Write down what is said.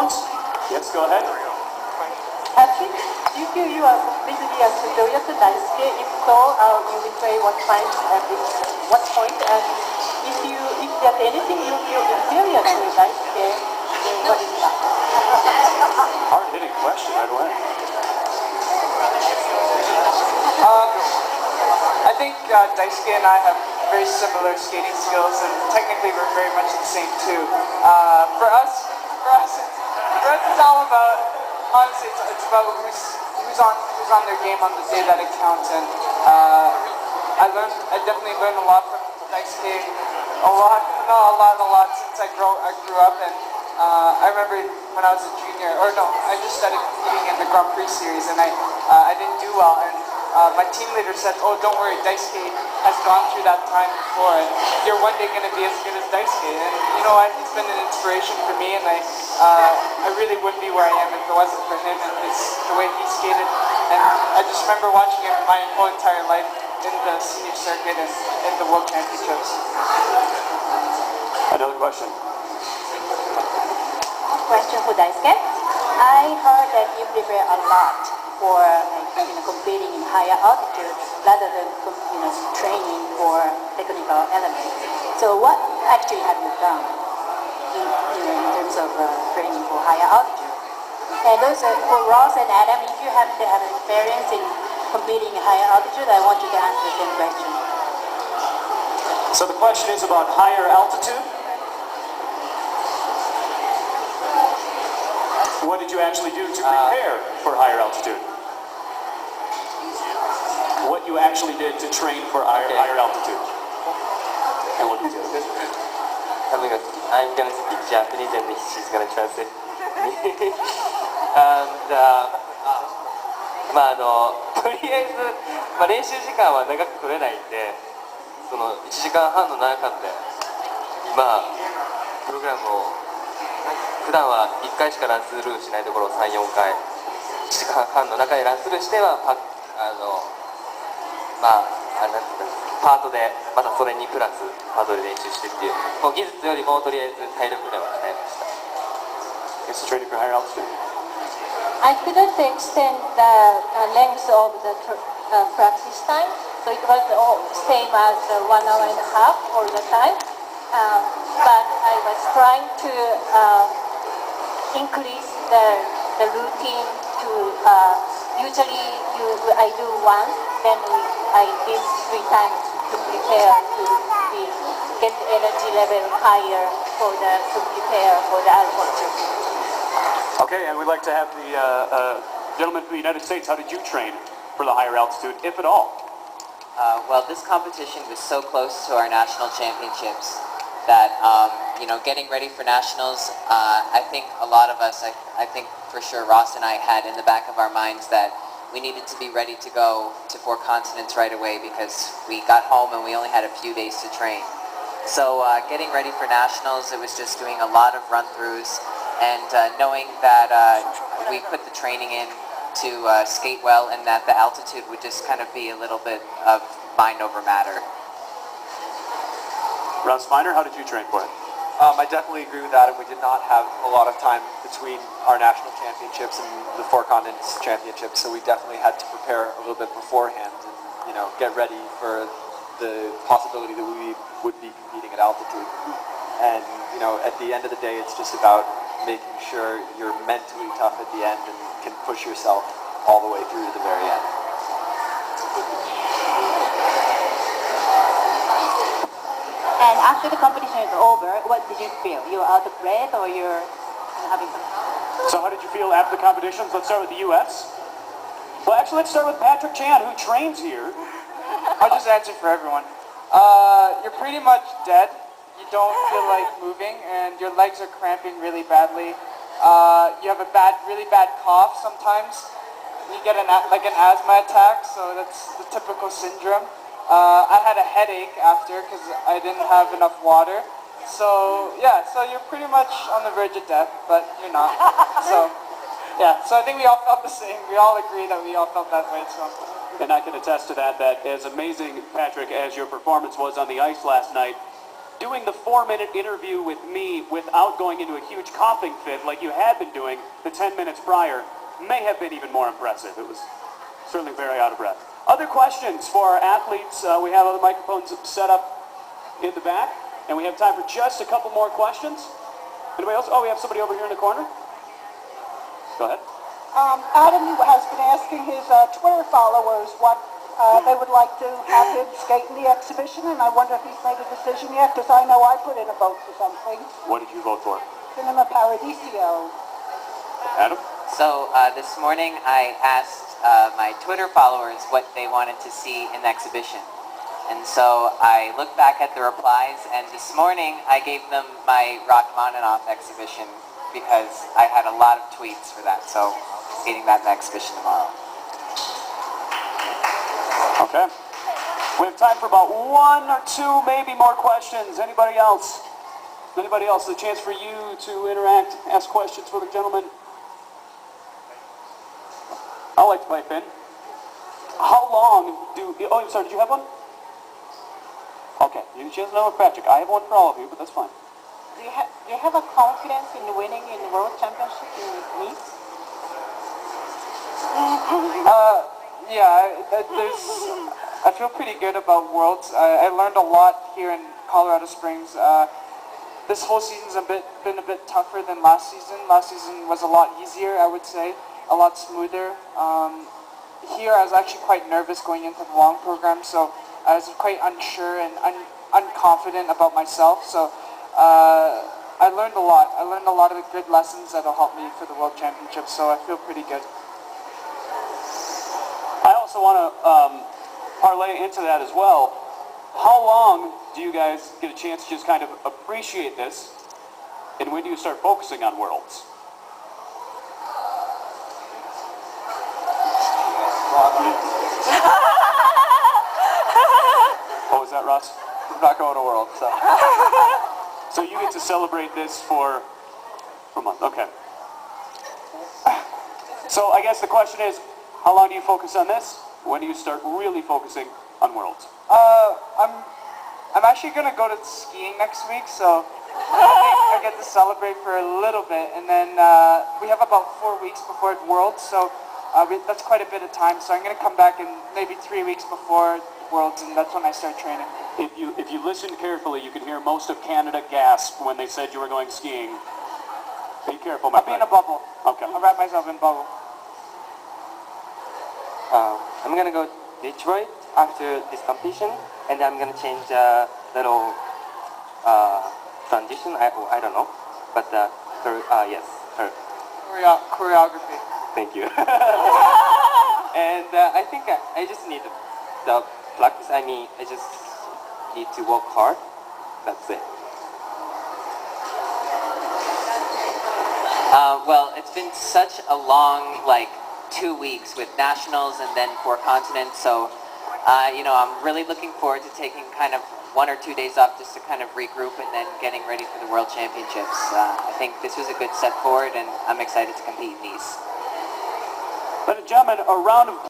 response? Yes, go ahead. Actually, do you feel you are completely superior to Daisuke? If so, you will say what time and what point? And if there's anything you feel inferior to Daisuke, what is that? Hard-hitting question right away. I think Daisuke and I have very similar skating skills, and technically we're very much the same too. For us, it's all about, honestly, it's about who's on their game on the day that it counts. And I definitely learned a lot from Daisuke, a lot since I grew up. And I remember when I was a junior, I just started competing in the Grand Prix series, and I didn't do well. And my team leader said, "Oh, don't worry, Daisuke has gone through that time before, and you're one day going to be as good as Daisuke." And you know what? He's been an inspiration for me, and I really wouldn't be where I am if it wasn't for him and the way he skated. And I just remember watching him my whole entire life in the senior circuit and in the World Championships. Another question. Question for Daisuke. I heard that you prepare a lot for competing in higher altitude rather than training for technical elements. So what actually have you done in terms of training for higher altitude? And also for Ross and Adam, if you have experience in competing in higher altitude, I want you to answer the same question. So the question is about higher altitude. What did you actually do to prepare for higher altitude? What you actually did to train for higher altitude? And what did you do? I'm going to speak Japanese and she's going to translate me.とりあえず、練習時間は長く取れないんで、その1時間半の中で、プログラムを普段は1回しかランスルーしないところを3、4回、1時間半の中でランスルーしてはパートでまたそれにプラスパートで練習してっていう、もう技術よりもとりあえず体力では鍛えました。It's training for higher altitude. I couldn't extend the length of the practice time, so it was all same as 1 hour and a half all the time. But I was trying to increase the routine to usually I do once, then I did 3 times to prepare to get the energy level higher to prepare for the altitude. Okay, and we'd like to have the gentleman from the United States. How did you train for the higher altitude, if at all? Well, this competition was so close to our national championships that, getting ready for nationals, I think a lot of us, I think for sure Ross and I had in the back of our minds that we needed to be ready to go to 4 continents right away because we got home and we only had a few days to train. So getting ready for nationals, it was just doing a lot of run-throughs and knowing that we put the training in to skate well and that the altitude would just kind of be a little bit of mind over matter. Ross Feiner, how did you train for it? I definitely agree with that, and we did not have a lot of time between our national championships and the 4 continents championships, so we definitely had to prepare a little bit beforehand and get ready for the possibility that we would be competing at altitude. And at the end of the day, it's just about making sure you're mentally tough at the end and can push yourself all the way through to the very end. And after the competition is over, what did you feel? You're out of breath or you're having some... So how did you feel after the competitions? Let's start with the U.S. Well, actually, let's start with Patrick Chan, who trains here. I'll just answer for everyone. You're pretty much dead. You don't feel like moving, and your legs are cramping really badly. You have a really bad cough sometimes. You get an asthma attack, so that's the typical syndrome. I had a headache after because I didn't have enough water. So you're pretty much on the verge of death, but you're not. So I think we all felt the same. We all agree that we all felt that way. So. And I can attest to that as amazing, Patrick, as your performance was on the ice last night, doing the 4-minute interview with me without going into a huge coughing fit like you had been doing the 10 minutes prior may have been even more impressive. It was certainly very out of breath. Other questions for our athletes? We have other microphones set up in the back, and we have time for just a couple more questions. Anybody else? Oh, we have somebody over here in the corner. Go ahead. Adam has been asking his Twitter followers what they would like to have him skate in the exhibition, and I wonder if he's made a decision yet, because I know I put in a vote for something. What did you vote for? Cinema Paradiso. Adam? So this morning I asked my Twitter followers what they wanted to see in the exhibition. And so I looked back at the replies, and this morning I gave them my Rachmaninoff exhibition because I had a lot of tweets for that. So skating that in the exhibition tomorrow. Okay. We have time for about 1 or 2, maybe more questions. Anybody else? Anybody else? The chance for you to interact, ask questions for the gentleman. I'd like to pipe in. How long do... Oh, I'm sorry, did you have one? Okay, she has another Patrick. I have one for all of you, but that's fine. Do you have a confidence in winning in the World Championship in Nice? I feel pretty good about Worlds. I learned a lot here in Colorado Springs. This whole season's been a bit tougher than last season. Last season was a lot easier, I would say, a lot smoother. Here I was actually quite nervous going into the long program, so I was quite unsure and unconfident about myself. So I learned a lot. I learned a lot of the good lessons that will help me for the World Championships, so I feel pretty good. I also want to parlay into that as well. How long do you guys get a chance to just kind of appreciate this, and when do you start focusing on Worlds? What was that, Ross? I'm not going to World, so. So you get to celebrate this for a month. Okay. So I guess the question is, how long do you focus on this? When do you start really focusing on Worlds? I'm actually going to go to skiing next week, so I get to celebrate for a little bit, and then we have about 4 weeks before Worlds, so that's quite a bit of time. So I'm going to come back in maybe 3 weeks before Worlds, and that's when I start training. If you listen carefully, you can hear most of Canada gasp when they said you were going skiing. Be careful, my I'll be in a bubble. Okay. I'll wrap myself in a bubble. I'm going to go to Detroit after this competition, and I'm going to change a little transition. I don't know, but yes, her. Choreography. Thank you. And I think I just need the practice. I just need to work hard. That's it. Well, it's been such a long, 2 weeks with nationals and then 4 continents, so I'm really looking forward to taking kind of 1 or 2 days off just to kind of regroup and then getting ready for the World Championships. I think this was a good step forward, and I'm excited to compete in these. Ladies and gentlemen, a round of